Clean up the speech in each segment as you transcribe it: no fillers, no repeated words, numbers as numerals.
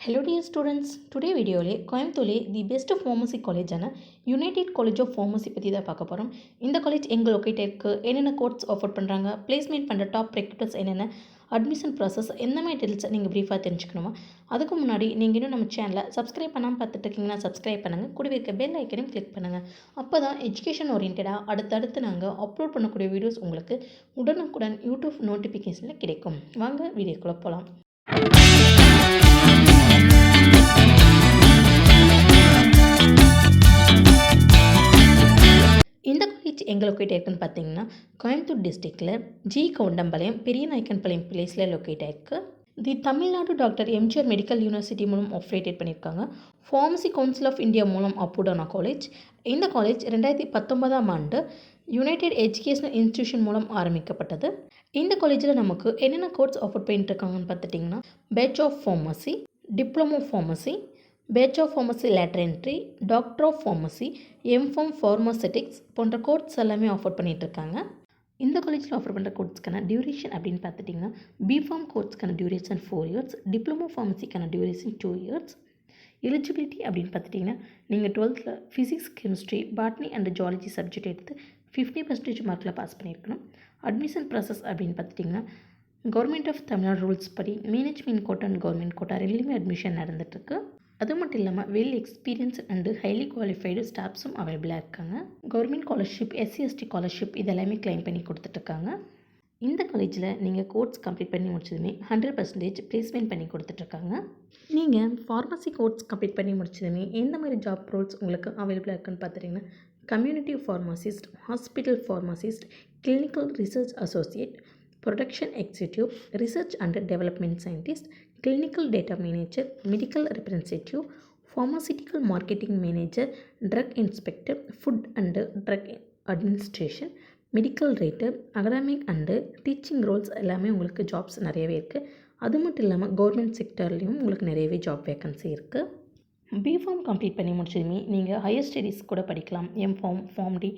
Hello dear students, today video கோயம்புத்தூர்லே the best pharmacy காலேஜான United College of Pharmacy பற்றி தான் பார்க்க போகிறோம். இந்த காலேஜ் எங்கே லொக்கேட் இருக்குது, என்னென்ன கோர்ஸ் ஆஃபர் பண்ணுறாங்க, பிளேஸ்மெண்ட் பண்ணுற டாப் ரெக்ரூட்டர்ஸ் என்னென்ன, அட்மிஷன் ப்ராசஸ் எந்த மாதிரி டீல்ஸை நீங்கள் ப்ரீஃபாக தெரிஞ்சுக்கணுமா. அதுக்கு முன்னாடி நீங்கள் இன்னும் நம்ம சேனலை சப்ஸ்கிரைப் பண்ணாமல் பார்த்துட்டு இருக்கீங்கன்னா சப்ஸ்கிரைப் பண்ணுங்கள், கூடவே இருக்க பெல் ஐக்கனையும் கிளிக் பண்ணுங்கள். அப்போ தான் எஜுகேஷன் ஓரியன்டாக அடுத்தடுத்து நாங்கள் அப்லோட் பண்ணக்கூடிய வீடியோஸ் உங்களுக்கு உடனுக்குடன் யூடியூப் நோட்டிஃபிகேஷனில் கிடைக்கும். வாங்க வீடியோக்குள்ளே போகலாம். இந்த காலேஜ் எங்கே லொக்கேட் ஆயிருக்குன்னு பார்த்தீங்கன்னா கோயம்புத்தூர் டிஸ்ட்ரிக்டில் ஜி கவுண்டம்பாளையம் பெரிய நாயக்கன்பாளையம் பிளேஸில் லொக்கேட் ஆயிருக்கு. The Tamil Nadu doctor MGR medical university மூலம் ஆப்ரேட்டட் பண்ணியிருக்காங்க. ஃபார்மசி கவுன்சில் ஆஃப் இந்தியா மூலம் அப்ரூவ்டான காலேஜ். இந்த காலேஜ் 2019ஆம் ஆண்டு யுனைடெட் எஜுகேஷனல் இன்ஸ்டிடியூஷன் மூலம் ஆரம்பிக்கப்பட்டது. இந்த காலேஜில் நமக்கு என்னென்ன கோர்ஸ் ஆஃபர் பண்ணிட்டு இருக்காங்கன்னு பார்த்துட்டிங்கன்னா bachelor of pharmacy, diploma pharmacy, bachelor of pharmacy later entry, doctor of pharmacy, M Pharm pharmaceutics போன்ற கோர்ஸ் எல்லாமே ஆஃபர் பண்ணிகிட்ருக்காங்க. இந்த காலேஜில் ஆஃபர் பண்ணுற கோர்ஸ்க்கான டியூரேஷன் அப்படின்னு பார்த்துட்டிங்கன்னா பிஃபார்ம் கோர்ஸ்க்கான டியூரேஷன் 4 இயர்ஸ், டிப்ளமோ ஃபார்மசிக்கான டியூரேஷன் 2 இயர்ஸ். எலிஜிபிலிட்டி அப்படின்னு பார்த்துட்டிங்கன்னா நீங்கள் 12th physics, chemistry, botany and zoology subject எடுத்து 50% மார்க்கில் பாஸ் பண்ணியிருக்கணும். அட்மிஷன் ப்ராசஸ் அப்படின்னு பார்த்துட்டிங்கன்னா கவர்மெண்ட் ஆஃப் தமிழ்நாடு ரூல்ஸ் படி management quota and government quota ரெண்டுலேயுமே அட்மிஷன் நடந்துகிட்ருக்கு. அது மட்டும் இல்லாமல் well experience and highly qualified ஸ்டாஃப்ஸும் அவைலபிளாக இருக்காங்க. கவர்மெண்ட் ஸ்காலர்ஷிப், எஸ்சி/எஸ்டி ஸ்காலர்ஷிப் இதெல்லாமே கிளைம் பண்ணி கொடுத்துட்ருக்காங்க. இந்த காலேஜில் நீங்கள் கோர்ஸ் கம்ப்ளீட் பண்ணி முடிச்சதுமே 100% பிளேஸ்மெண்ட் பண்ணி கொடுத்துட்ருக்காங்க. நீங்கள் ஃபார்மசி கோர்ஸ் கம்ப்ளீட் பண்ணி முடிச்சதுமே எந்த மாதிரி ஜாப் ரோல்ஸ் உங்களுக்கு அவைலபிளாக இருக்குன்னு பார்த்துட்டிங்கன்னா community pharmacist, hospital pharmacist, clinical research associate, production executive, research and development scientist, clinical data manager, medical representative, pharmaceutical marketing manager, drug inspector, food and drug administration, medical writer, academic and teaching roles எல்லாமே உங்களுக்கு jobs நிறையவே இருக்குது. அது மட்டும் இல்லாமல் government செக்டர்லேயும் உங்களுக்கு நிறையவே job vacancy இருக்குது. பிஃபார்ம் கம்ப்ளீட் பண்ணி முடிச்சதுமே நீங்கள் ஹையர் ஸ்டடீஸ் கூட படிக்கலாம். MPharm, PharmD,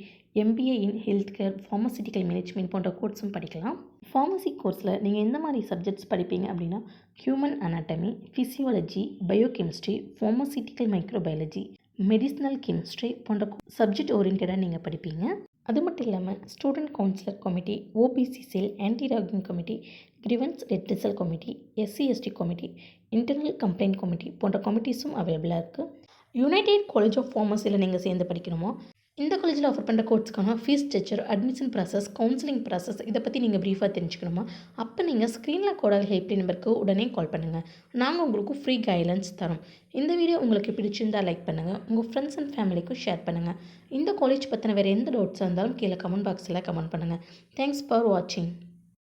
MBA in health care, pharmaceutical management போன்ற கோர்ஸும் படிக்கலாம். ஃபார்மசி கோர்ஸில் நீங்கள் எந்த மாதிரி சப்ஜெக்ட்ஸ் படிப்பீங்க அப்படின்னா human anatomy, physiology, biochemistry, pharmaceutical microbiology, medicinal chemistry போன்ற சப்ஜெக்ட் ஓரியன்டாக நீங்கள் படிப்பீங்க. அது மட்டும் இல்லாமல் student counsellor committee, OBC cell, anti ragging committee, grievance redressal committee, SC ST committee, internal complaint committee போன்ற கமிட்டிஸும் அவைலபிளாக இருக்குது. யுனைடெட் காலேஜ் ஆஃப் ஃபார்மசியில் நீங்கள் சேர்ந்து படிக்கணுமோ இந்த காலேஜில் ஆஃபர் பண்ணுற கோர்ஸ்க்கான fees structure, admission process, counselling process இதை பற்றி நீங்கள் ப்ரீஃபாக தெரிஞ்சுக்கணுமா அப்போ நீங்கள் ஸ்க்ரீனில் கோடாக ஹெல்ப்லைன் நம்பருக்கு உடனே கால் பண்ணுங்கள். நாங்கள் உங்களுக்கு ஃப்ரீ கைட்லைன்ஸ் தரோம். இந்த வீடியோ உங்களுக்கு பிடிச்சிருந்தால் லைக் பண்ணுங்கள், உங்கள் ஃப்ரெண்ட்ஸ் அண்ட் ஃபேமிலிக்கும் ஷேர் பண்ணுங்கள். இந்த காலேஜ் பற்றின வேறு எந்த டவுட்ஸாக இருந்தாலும் கீழே கமெண்ட் பாக்ஸில் கமெண்ட் பண்ணுங்கள். தேங்க்ஸ் ஃபார் வாட்சிங்.